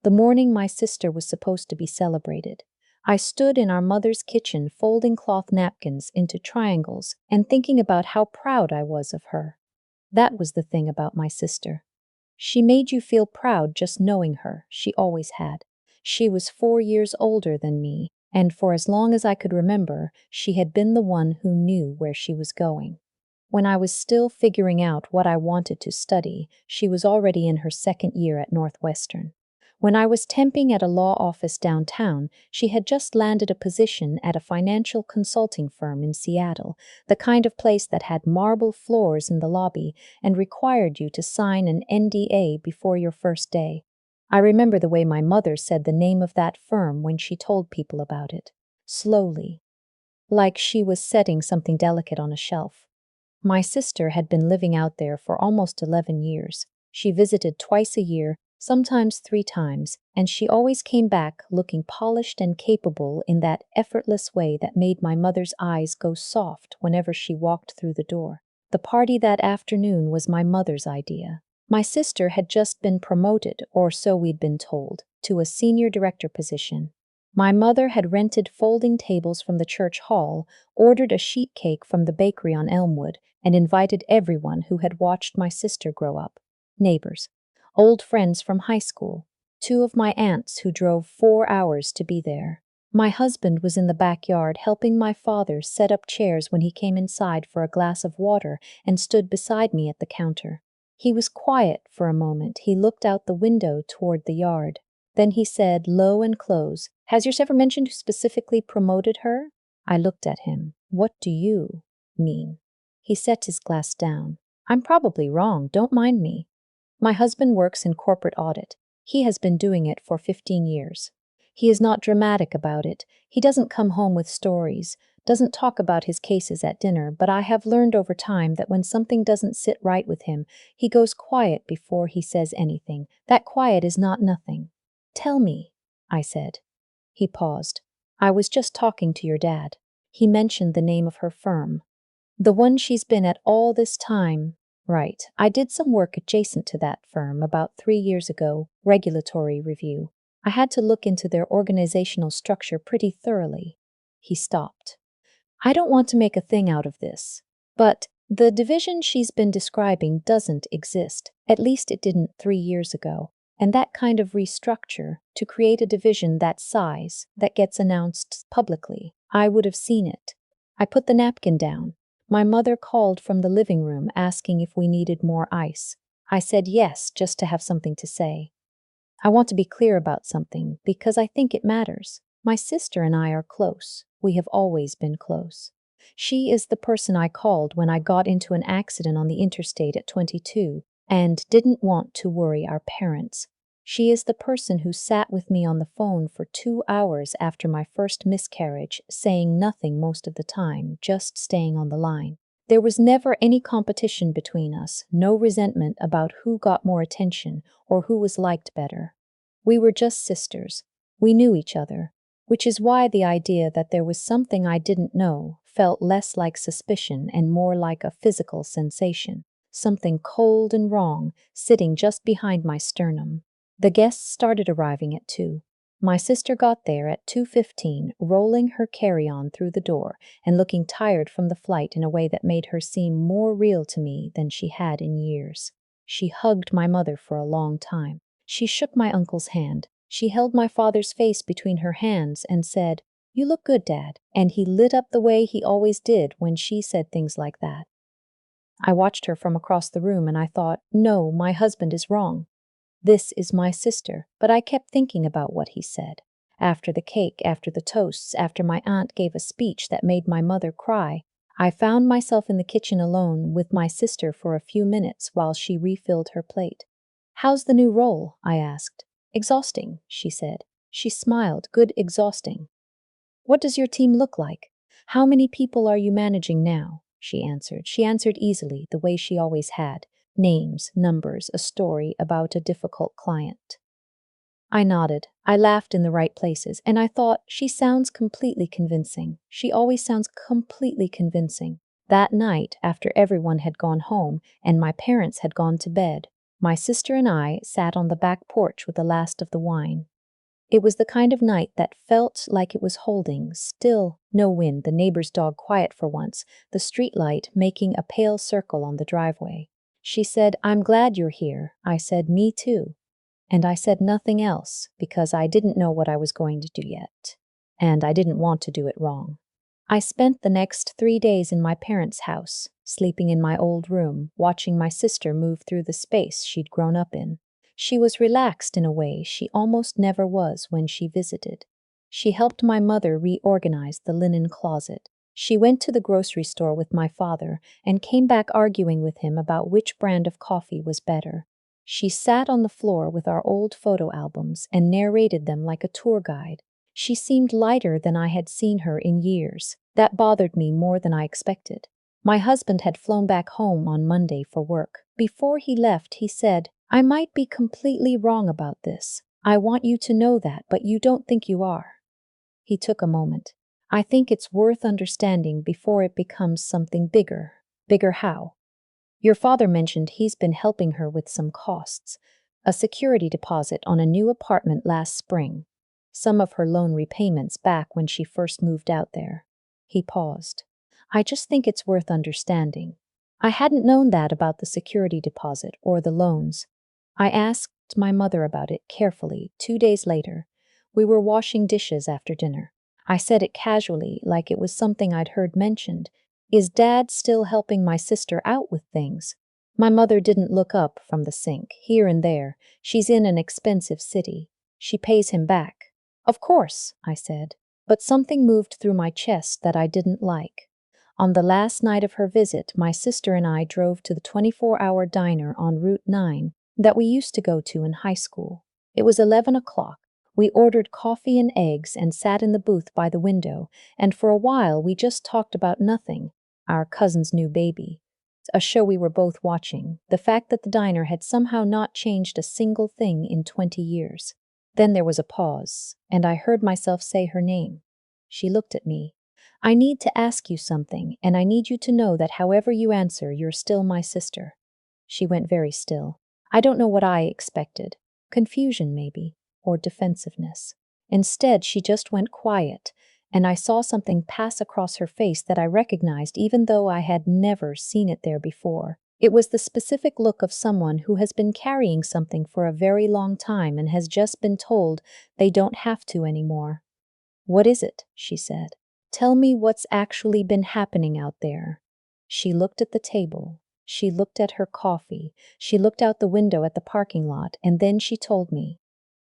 the morning my sister was supposed to be celebrated. I stood in our mother's kitchen folding cloth napkins into triangles and thinking about how proud I was of her. That was the thing about my sister. She made you feel proud just knowing her, she always had. She was 4 years older than me, and for as long as I could remember, she had been the one who knew where she was going. When I was still figuring out what I wanted to study, she was already in her second year at Northwestern. When I was temping at a law office downtown, she had just landed a position at a financial consulting firm in Seattle, the kind of place that had marble floors in the lobby and required you to sign an NDA before your first day. I remember the way my mother said the name of that firm when she told people about it. Slowly, like she was setting something delicate on a shelf. My sister had been living out there for almost 11 years. She visited twice a year, sometimes 3 times, and she always came back looking polished and capable in that effortless way that made my mother's eyes go soft whenever she walked through the door. The party that afternoon was my mother's idea. My sister had just been promoted, or so we'd been told, to a senior director position. My mother had rented folding tables from the church hall, ordered a sheet cake from the bakery on Elmwood, and invited everyone who had watched my sister grow up. Neighbors, old friends from high school, 2 of my aunts who drove 4 hours to be there. My husband was in the backyard helping my father set up chairs when he came inside for a glass of water and stood beside me at the counter. He was quiet for a moment. He looked out the window toward the yard. Then he said, low and close, "Has yours ever mentioned who specifically promoted her?" I looked at him. "What do you mean?" He set his glass down. "I'm probably wrong, don't mind me. My husband works in corporate audit. He has been doing it for 15 years. He is not dramatic about it. He doesn't come home with stories, doesn't talk about his cases at dinner, but I have learned over time that when something doesn't sit right with him, he goes quiet before he says anything. That quiet is not nothing." "Tell me," I said. He paused. "I was just talking to your dad. He mentioned the name of her firm. The one she's been at all this time." "Right. I did some work adjacent to that firm about 3 years ago, regulatory review. I had to look into their organizational structure pretty thoroughly." He stopped. "I don't want to make a thing out of this, but the division she's been describing doesn't exist. At least it didn't 3 years ago. And that kind of restructure, to create a division that size, that gets announced publicly, I would have seen it." I put the napkin down. My mother called from the living room asking if we needed more ice. I said yes, just to have something to say. "I want to be clear about something, because I think it matters. My sister and I are close. We have always been close. She is the person I called when I got into an accident on the interstate at 22 and didn't want to worry our parents. She is the person who sat with me on the phone for 2 hours after my first miscarriage, saying nothing most of the time, just staying on the line. There was never any competition between us, no resentment about who got more attention or who was liked better. We were just sisters. We knew each other, which is why the idea that there was something I didn't know felt less like suspicion and more like a physical sensation, something cold and wrong sitting just behind my sternum. The guests started arriving at 2. My sister got there at 2:15, rolling her carry-on through the door and looking tired from the flight in a way that made her seem more real to me than she had in years. She hugged my mother for a long time. She shook my uncle's hand. She held my father's face between her hands and said, "You look good, Dad." And he lit up the way he always did when she said things like that. I watched her from across the room and I thought, no, my husband is wrong. This is my sister, but I kept thinking about what he said. After the cake, after the toasts, after my aunt gave a speech that made my mother cry, I found myself in the kitchen alone with my sister for a few minutes while she refilled her plate. "How's the new role?" I asked. "Exhausting," she said. She smiled. "Good exhausting." "What does your team look like? How many people are you managing now?" She answered. She answered easily, the way she always had. Names, numbers, a story about a difficult client. I nodded. I laughed in the right places, and I thought, she sounds completely convincing. She always sounds completely convincing. That night, after everyone had gone home and my parents had gone to bed, My sister and I sat on the back porch with the last of the wine. It was the kind of night that felt like it was holding still, no wind, the neighbor's dog quiet for once, the street light making a pale circle on the driveway. She said, "I'm glad you're here." I said, "Me too." And I said nothing else because I didn't know what I was going to do yet. And I didn't want to do it wrong. I spent the next 3 days in my parents' house, sleeping in my old room, watching my sister move through the space she'd grown up in. She was relaxed in a way she almost never was when she visited. She helped my mother reorganize the linen closet. She went to the grocery store with my father and came back arguing with him about which brand of coffee was better. She sat on the floor with our old photo albums and narrated them like a tour guide. She seemed lighter than I had seen her in years. That bothered me more than I expected. My husband had flown back home on Monday for work. Before he left, he said, "I might be completely wrong about this. I want you to know that, but you don't think you are." He took a moment. "I think it's worth understanding before it becomes something bigger." Bigger how? "Your father mentioned he's been helping her with some costs. A security deposit on a new apartment last spring. Some of her loan repayments back when she first moved out there." He paused. "I just think it's worth understanding." I hadn't known that about the security deposit or the loans. I asked my mother about it carefully 2 days later. We were washing dishes after dinner. I said it casually, like it was something I'd heard mentioned. "Is Dad still helping my sister out with things?" My mother didn't look up from the sink. "Here and there. She's in an expensive city. She pays him back." "Of course," I said, but something moved through my chest that I didn't like. On the last night of her visit, my sister and I drove to the 24-hour diner on Route 9 that we used to go to in high school. It was 11 o'clock. We ordered coffee and eggs and sat in the booth by the window, and for a while we just talked about nothing, our cousin's new baby, a show we were both watching, the fact that the diner had somehow not changed a single thing in 20 years. Then there was a pause, and I heard myself say her name. She looked at me. "I need to ask you something, and I need you to know that however you answer, you're still my sister." She went very still. I don't know what I expected. Confusion, maybe, or defensiveness. Instead, she just went quiet, and I saw something pass across her face that I recognized even though I had never seen it there before. It was the specific look of someone who has been carrying something for a very long time and has just been told they don't have to anymore. "What is it?" she said. "Tell me what's actually been happening out there." She looked at the table. She looked at her coffee. She looked out the window at the parking lot, and then she told me.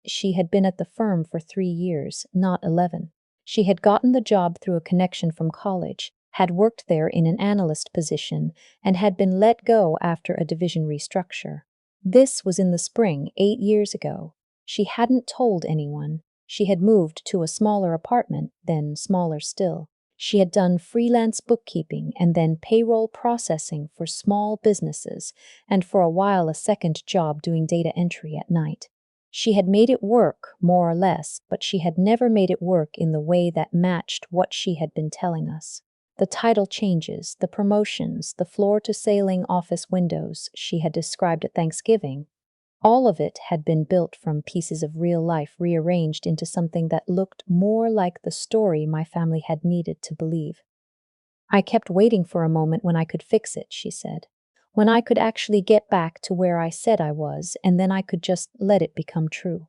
She had been at the firm for 3 years, not 11. She had gotten the job through a connection from college, had worked there in an analyst position, and had been let go after a division restructure. This was in the spring, 8 years ago. She hadn't told anyone. She had moved to a smaller apartment, then smaller still. She had done freelance bookkeeping and then payroll processing for small businesses, and for a while a second job doing data entry at night. She had made it work, more or less, but she had never made it work in the way that matched what she had been telling us. The title changes, the promotions, the floor-to-ceiling office windows she had described at Thanksgiving, all of it had been built from pieces of real life rearranged into something that looked more like the story my family had needed to believe. "I kept waiting for a moment when I could fix it," she said. "When I could actually get back to where I said I was, and then I could just let it become true.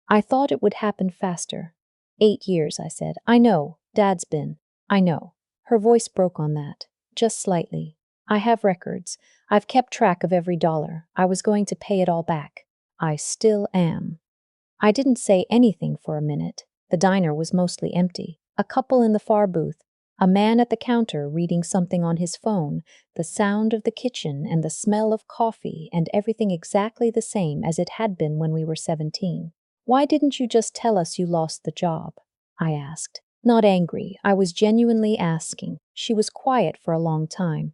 I thought it would happen faster." 8 years, I said. "I know, Dad's been. I know." Her voice broke on that, just slightly. "I have records. I've kept track of every dollar. I was going to pay it all back. I still am." I didn't say anything for a minute. The diner was mostly empty. A couple in the far booth, a man at the counter reading something on his phone, the sound of the kitchen and the smell of coffee, and everything exactly the same as it had been when we were 17. "Why didn't you just tell us you lost the job?" I asked. Not angry, I was genuinely asking. She was quiet for a long time.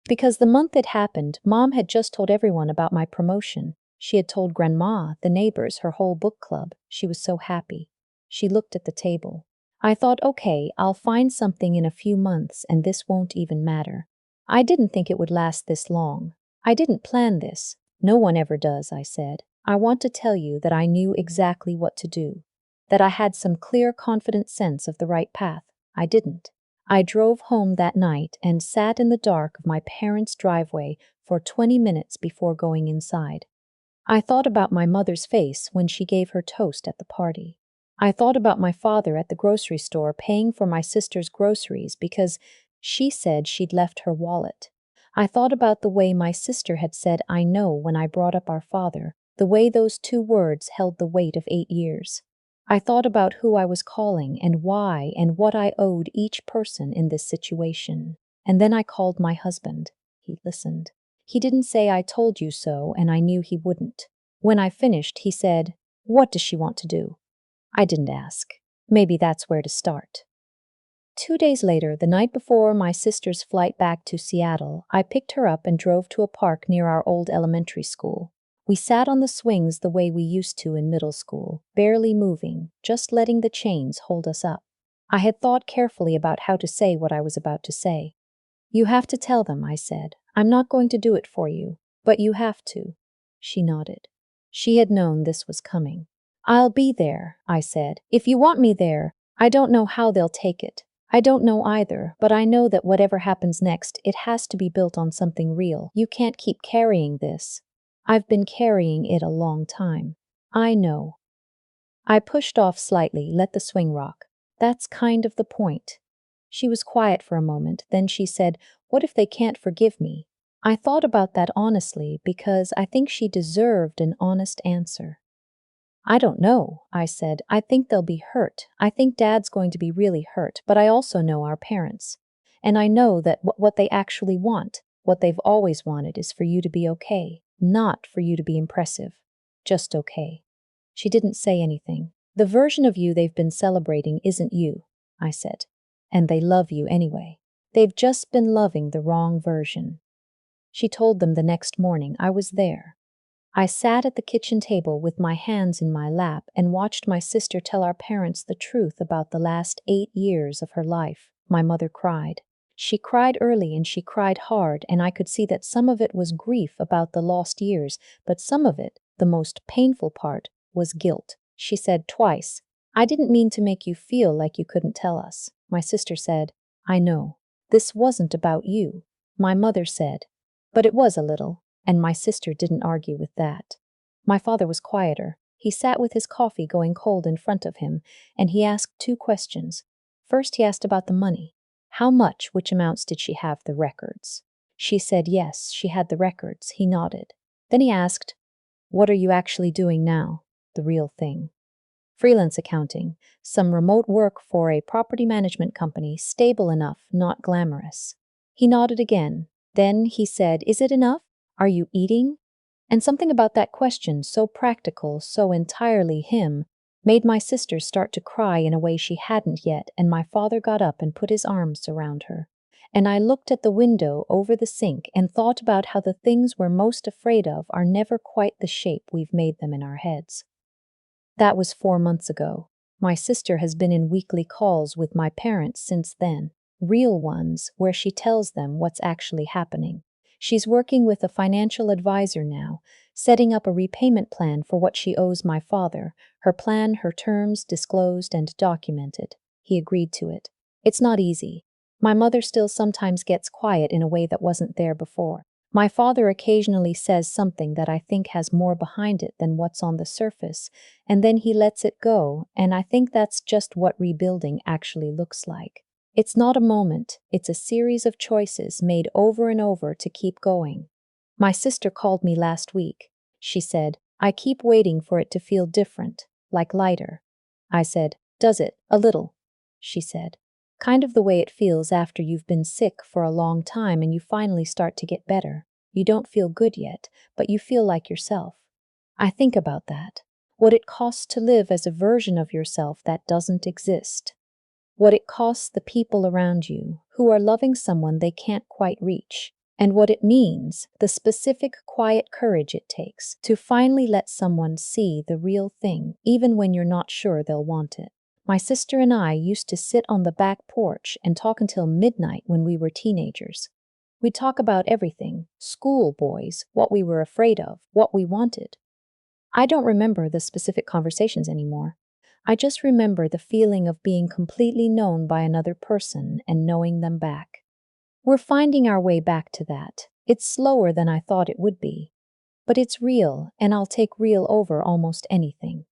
"Because the month it happened, Mom had just told everyone about my promotion. She had told Grandma, the neighbors, her whole book club. She was so happy." She looked at the table. "I thought, okay, I'll find something in a few months and this won't even matter. I didn't think it would last this long. I didn't plan this. No one ever does, I said. I want to tell you that I knew exactly what to do, that I had some clear, confident sense of the right path. I didn't. I drove home that night and sat in the dark of my parents' driveway for 20 minutes before going inside. I thought about my mother's face when she gave her toast at the party. I thought about my father at the grocery store paying for my sister's groceries because she said she'd left her wallet. I thought about the way my sister had said "I know" when I brought up our father, the way those two words held the weight of 8 years. I thought about who I was calling and why and what I owed each person in this situation. And then I called my husband. He listened. He didn't say "I told you so," and I knew he wouldn't. When I finished, he said, "What does she want to do?" I didn't ask. Maybe that's where to start. 2 days later, the night before my sister's flight back to Seattle, I picked her up and drove to a park near our old elementary school. We sat on the swings the way we used to in middle school, barely moving, just letting the chains hold us up. I had thought carefully about how to say what I was about to say. "You have to tell them," I said. "I'm not going to do it for you, but you have to." She nodded. She had known this was coming. "I'll be there," I said. "If you want me there, I don't know how they'll take it. I don't know either, but I know that whatever happens next, it has to be built on something real. You can't keep carrying this. I've been carrying it a long time. I know." I pushed off slightly, let the swing rock. "That's kind of the point." She was quiet for a moment, then she said, "What if they can't forgive me?" I thought about that honestly because I think she deserved an honest answer. "I don't know," I said. "I think they'll be hurt. I think Dad's going to be really hurt, but I also know our parents. And I know that what they actually want, what they've always wanted, is for you to be okay, not for you to be impressive. Just okay." She didn't say anything. "The version of you they've been celebrating isn't you," I said. "And they love you anyway. They've just been loving the wrong version." She told them the next morning. I was there. I sat at the kitchen table with my hands in my lap and watched my sister tell our parents the truth about the last 8 years of her life. My mother cried. She cried early and she cried hard, and I could see that some of it was grief about the lost years, but some of it, the most painful part, was guilt. She said twice, "I didn't mean to make you feel like you couldn't tell us." My sister said, "I know. This wasn't about you." My mother said, "But it was a little." And my sister didn't argue with that. My father was quieter. He sat with his coffee going cold in front of him, and he asked 2 questions. First, he asked about the money. How much, which amounts did she have the records? She said yes, she had the records. He nodded. Then he asked, "What are you actually doing now? The real thing." "Freelance accounting, some remote work for a property management company, stable enough, not glamorous." He nodded again. Then he said, "Is it enough? Are you eating?" And something about that question, so practical, so entirely him, made my sister start to cry in a way she hadn't yet, and my father got up and put his arms around her. And I looked at the window over the sink and thought about how the things we're most afraid of are never quite the shape we've made them in our heads. That was 4 months ago. My sister has been in weekly calls with my parents since then, real ones where she tells them what's actually happening. She's working with a financial advisor now, setting up a repayment plan for what she owes my father, her plan, her terms disclosed and documented. He agreed to it. It's not easy. My mother still sometimes gets quiet in a way that wasn't there before. My father occasionally says something that I think has more behind it than what's on the surface, and then he lets it go, and I think that's just what rebuilding actually looks like. It's not a moment, it's a series of choices made over and over to keep going. My sister called me last week. She said, "I keep waiting for it to feel different, like lighter." I said, "Does it? A little?" She said, "Kind of the way it feels after you've been sick for a long time and you finally start to get better. You don't feel good yet, but you feel like yourself." I think about that. What it costs to live as a version of yourself that doesn't exist. What it costs the people around you who are loving someone they can't quite reach. And what it means, the specific quiet courage it takes to finally let someone see the real thing, even when you're not sure they'll want it. My sister and I used to sit on the back porch and talk until midnight when we were teenagers. We'd talk about everything: school, boys, what we were afraid of, what we wanted. I don't remember the specific conversations anymore. I just remember the feeling of being completely known by another person and knowing them back. We're finding our way back to that. It's slower than I thought it would be. But it's real, and I'll take real over almost anything.